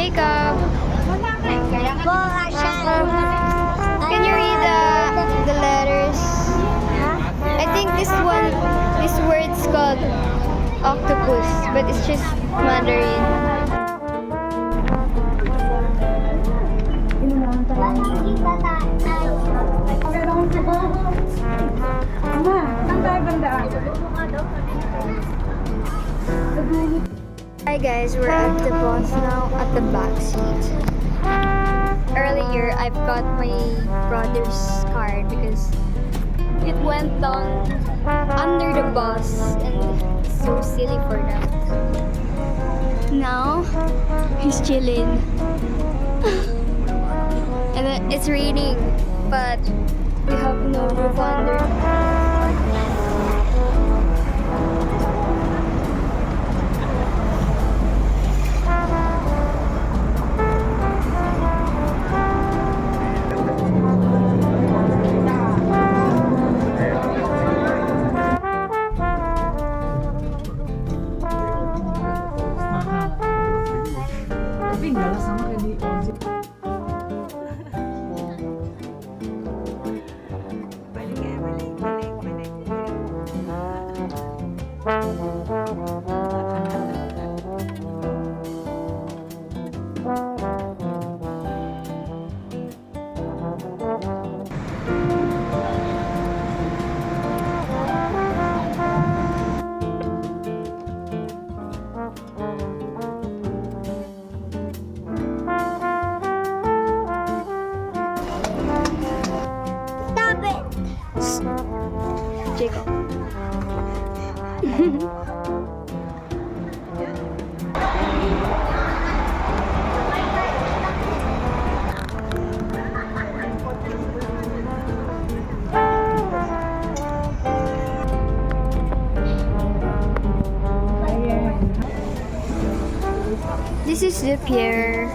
Jacob, can you read the letters? I think this word's called octopus, but it's just Mandarin. Hi guys, we're at the bus now at the back seat. Earlier, I've got my brother's card because it went down under the bus and it's so silly for that. Now, he's chilling. And then it's raining, but we have no roof under. Jacob. This is the pier.